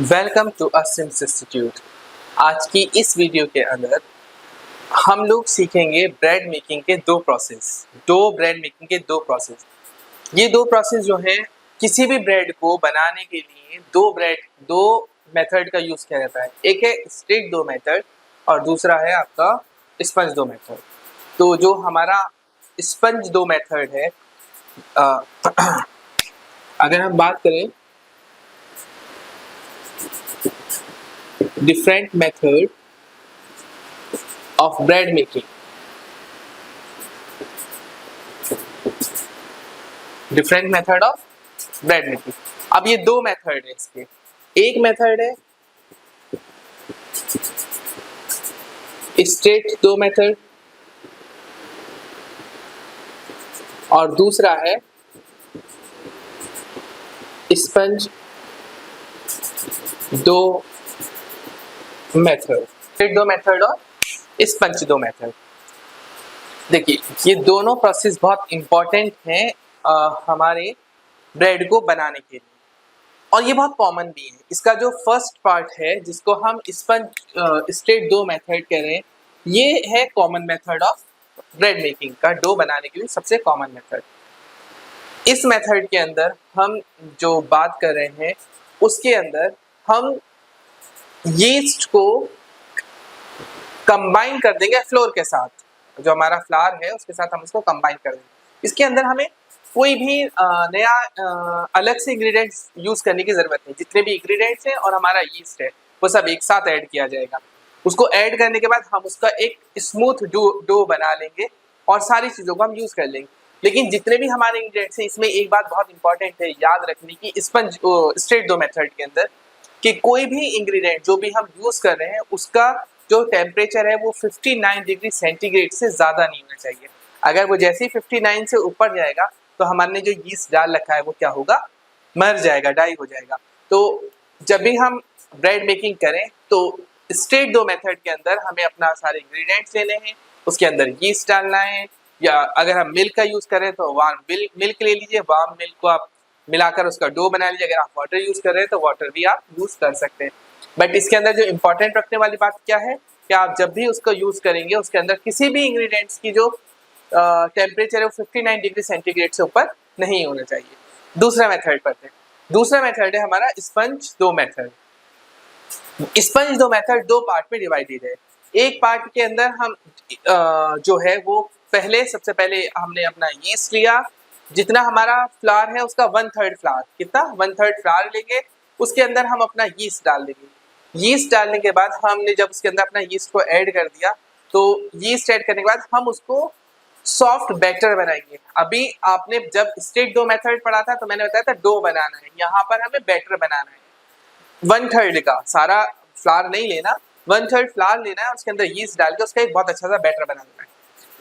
Welcome to CIMS institute. आज की इस वीडियो के अंदर हम लोग सीखेंगे ब्रेड मेकिंग के दो ब्रेड मेकिंग के दो प्रोसेस। ये दो प्रोसेस जो है किसी भी ब्रेड को बनाने के लिए दो मेथड का यूज किया जाता है। एक है स्ट्रेट डो मेथड और दूसरा है आपका स्पंज डो मेथड। तो जो हमारा स्पंज डो मेथड है, अगर हम बात करें different method of bread making, different method of bread making। अब ये दो मेथड है इसके। एक मेथड है स्ट्रेट डो मेथड और दूसरा है sponge dough method. Straight dough method और स्पंज डो मेथड। देखिए, ये दोनों प्रोसेस बहुत इंपॉर्टेंट हैं हमारे ब्रेड को बनाने के लिए, और ये बहुत कॉमन भी है। इसका जो फर्स्ट पार्ट है जिसको हम स्पंज स्ट्रेट डो मेथड कह रहे हैं, ये है common method of bread making का। डो बनाने के लिए सबसे कॉमन मेथड। इस मेथड के अंदर हम जो बात कर रहे हैं उसके अंदर हम यीस्ट को कंबाइन कर देंगे फ्लोर के साथ। जो हमारा फ्लावर है उसके साथ हम इसको कंबाइन कर देंगे। इसके अंदर हमें कोई भी नया अलग से इंग्रेडिएंट्स यूज करने की जरूरत नहीं। जितने भी इंग्रेडिएंट्स हैं और हमारा यीस्ट है वो सब एक साथ ऐड किया जाएगा। उसको ऐड करने के बाद हम उसका एक स्मूथ डो बना लेंगे और सारी चीजों को हम यूज कर लेंगे। लेकिन जितने भी हमारे इंग्रेडिएंट्स हैं, इसमें एक बात बहुत इंपॉर्टेंट है याद रखने की स्पंज स्ट्रेट डो मेथड के अंदर, कि कोई भी इंग्रेडिएंट जो भी हम यूज कर रहे हैं उसका जो टेम्परेचर है वो 59 डिग्री सेंटीग्रेड से ज्यादा नहीं होना चाहिए। अगर वो जैसे ही 59 से ऊपर जाएगा तो हमारे जो यीस्ट डाल रखा है वो क्या होगा, मर जाएगा, डाई हो जाएगा। तो जब भी हम ब्रेड मेकिंग करें तो स्ट्रेट डो मेथड के अंदर हमें अपना सारे इंग्रेडिएंट्स लेने हैं, उसके अंदर यीस्ट डालना है, या अगर हम मिल्क का यूज करें तो वार्म मिल्क ले लीजिए। वार्म मिल्क को आप मिलाकर उसका डो बना लीजिए। अगर आप वाटर यूज कर रहे हैं तो वाटर भी आप यूज कर सकते हैं। बट इसके अंदर जो इंपॉर्टेंट रखने वाली बात क्या है कि आप जब भी उसको यूज करेंगे उसके अंदर किसी भी इंग्रेडिएंट्स की जो टेम्परेचर है वो 59 डिग्री सेंटीग्रेड से ऊपर नहीं होना चाहिए। दूसरा मेथड पर है। दूसरा मेथड है हमारा sponge dough method. Sponge dough method दो पार्ट में डिवाइडेड है। एक पार्ट के अंदर हम जो है वो सबसे पहले हमने अपना यीस्ट लिया। जितना हमारा फ्लावर है उसका 1/3 फ्लावर, कितना 1/3 फ्लावर लेंगे। उसके अंदर हम अपना यीस्ट डाल देंगे। यीस्ट डालने के बाद हमने जब उसके अंदर अपना यीस्ट को ऐड कर दिया तो यीस्ट ऐड करने के बाद हम उसको सॉफ्ट बैटर बनाएंगे। अभी आपने जब स्ट्रेट डो मेथड पढ़ा था तो मैंने बताया था डो बनाना है, यहाँ पर हमें बैटर बनाना है। 1/3 का सारा फ्लावर नहीं लेना, 1/3 फ्लावर लेना है, उसके अंदर यीस्ट डाल के उसका एक बहुत अच्छा सा बैटर बनाना है।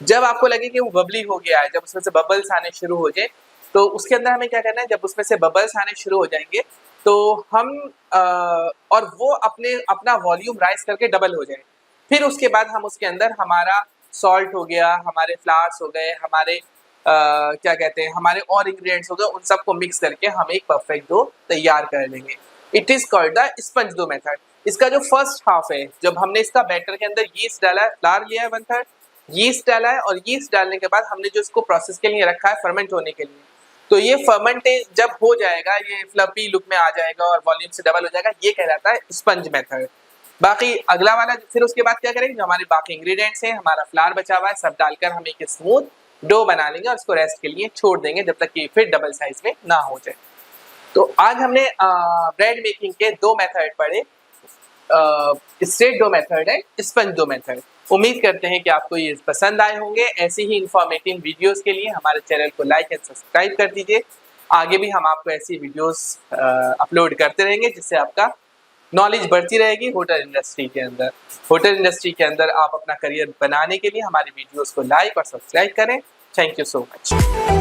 जब आपको लगे कि वो बबली हो गया है, जब उसमें से बबल्स आने शुरू हो जाए तो उसके अंदर हमें क्या करना है, जब उसमें से बबल्स आने शुरू हो जाएंगे तो हम और वो अपना वॉल्यूम राइज करके डबल हो जाए, फिर उसके बाद हम उसके अंदर हमारा सॉल्ट हो गया, हमारे फ्लावर्स हो गए, हमारे क्या कहते हैं, हमारे और इंग्रेडिएंट्स हो गए, उन सबको मिक्स करके हम एक परफेक्ट डो तैयार कर लेंगे। It is called the sponge dough method. इसका जो फर्स्ट हाफ है, जब हमने इसका बैटर के अंदर यीस्ट डाला है, फ्लावर लिया है 1/3, यीस्ट डाला है, और यीस्ट डालने के बाद हमने जो इसको प्रोसेस के लिए रखा है फर्मेंट होने के लिए, तो ये फर्मेंटेज जब हो जाएगा, ये फ्लफी लुक में आ जाएगा और वॉल्यूम से डबल हो जाएगा, ये कहलाता है स्पंज मेथड। बाकी अगला वाला फिर उसके बाद क्या करेंगे, जो हमारे बाकी इंग्रेडिएंट्स हैं, हमारा फ्लावर बचा हुआ है, सब डालकर हम एक स्मूथ डो बना लेंगे और इसको रेस्ट के लिए छोड़ देंगे जब तक कि फिर डबल साइज में ना हो जाए। तो आज हमने ब्रेड मेकिंग के दो मेथड पढ़े, स्ट्रेट डो मेथड है, स्पंज डो मेथड। उम्मीद करते हैं कि आपको ये पसंद आए होंगे। ऐसे ही इंफॉर्मेटिव वीडियोस के लिए हमारे चैनल को लाइक एंड सब्सक्राइब कर दीजिए। आगे भी हम आपको ऐसी वीडियोस अपलोड करते रहेंगे जिससे आपका नॉलेज बढ़ती रहेगी होटल इंडस्ट्री के अंदर। होटल इंडस्ट्री के अंदर आप अपना करियर बनाने के लिए हमारी वीडियोस को लाइक और सब्सक्राइब करें। Thank you so much.